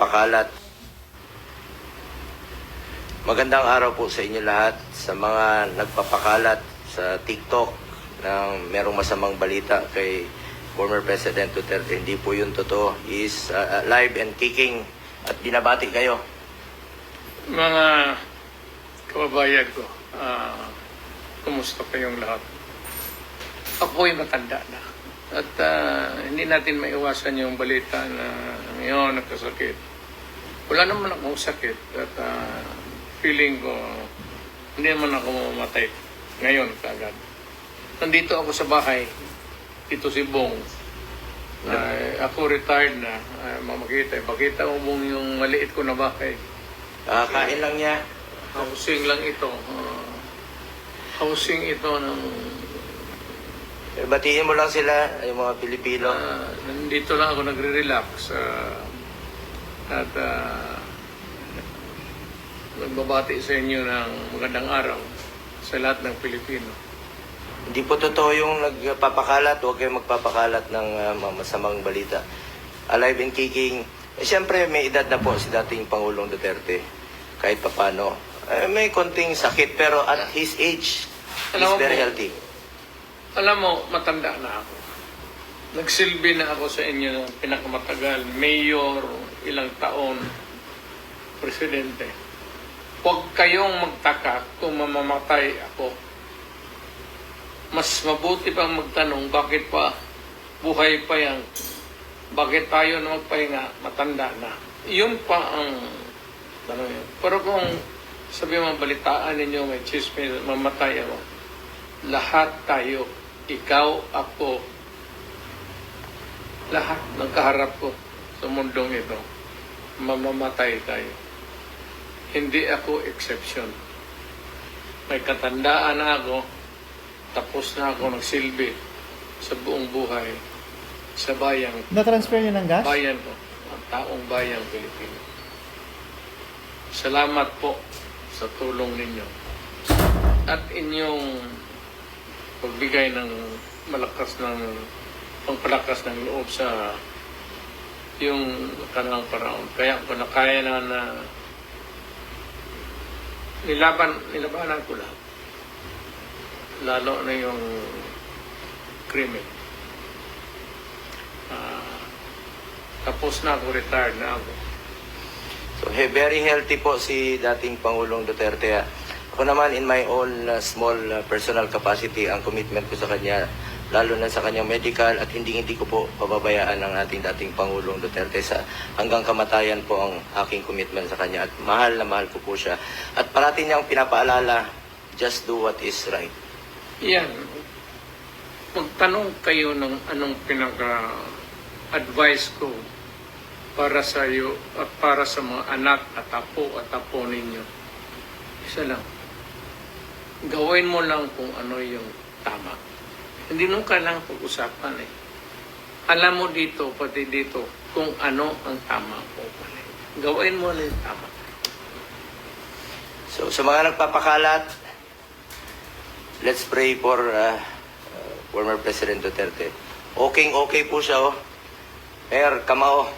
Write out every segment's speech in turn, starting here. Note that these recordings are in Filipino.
pakalat. Magandang araw po sa inyo lahat, sa mga nagpapakalat sa TikTok ng merong masamang balita kay former President Duterte. Hindi po yun totoo. He is alive and kicking at binabati kayo. Mga kababayan ko, kumusta kayong lahat? Ako'y matanda na. At hindi natin maiwasan yung balita na ngayon nagkasakit. Wala naman akong sakit. At feeling ko, hindi naman ako mamatay ngayon kagad. Nandito ako sa bahay. Ito si Bong. Ako retired na. Makita. Pakita mo Bong yung maliit ko na bahay. Kain lang niya. Housing lang ito. Housing ito ng... Batiin mo lang sila, yung mga Pilipino. Nandito lang ako nagre-relax. At nagbabati sa inyo ng magandang araw sa lahat ng Pilipino. Hindi po totoo yung nagpapakalat. Huwag kayong magpapakalat ng masamang balita. Alive and kicking. Siyempre, may edad na po si dating Pangulong Duterte. Kahit papano. May konting sakit, pero at his age, he's very healthy. Alam mo, matanda na ako. Nagsilbi na ako sa inyo ng pinakamatagal. Mayor, ilang taon, presidente. Huwag kayong magtaka kung mamamatay ako. Mas mabuti pang magtanong, bakit pa buhay pa yan? Bakit tayo na magpahinga, matanda na? Yun pa ang tanong yun. Pero kung sabi mo, balitaan ninyo, may chismis, mamatay ako. Lahat tayo, ikaw, ako, lahat ng kaharap ko sa mundong ito, mamamatay tayo. Hindi ako exception. May katandaan na ako, tapos na ako nagsilbi sa buong buhay sa bayang. Na-transfer niyo ng gas? Bayan ko, ang taong bayang Pilipino. Salamat po sa tulong ninyo at inyong pagbigay ng malakas ng pangpalakas ng loob sa yung kanang paraon. Kaya ko na kaya na nilabanan ko lahat. Lalo na yung krimen. Tapos na ako, retired na ako. So, very healthy po si dating Pangulong Duterte. Ako naman, in my own small personal capacity, ang commitment ko sa kanya, lalo na sa kanyang medical, at hindi ko po pababayaan ng ating dating Pangulong Duterte. Hanggang kamatayan po ang aking commitment sa kanya. At mahal na mahal ko po siya. At parati niyang pinapaalala, just do what is right. Yan. Magtanong kayo ng anong pinaka-advice ko para sa iyo at para sa mga anak at apo ninyo. Isa lang. Gawin mo lang kung ano yung tama. Hindi nung kailangan pag-usapan eh. Alam mo dito, pati dito, kung ano ang tama o mali. Gawin mo lang yung tama. So, sa mga nagpapakalat, let's pray for former President Duterte. Okay po siya, oh. Kamao.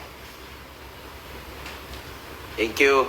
Thank you.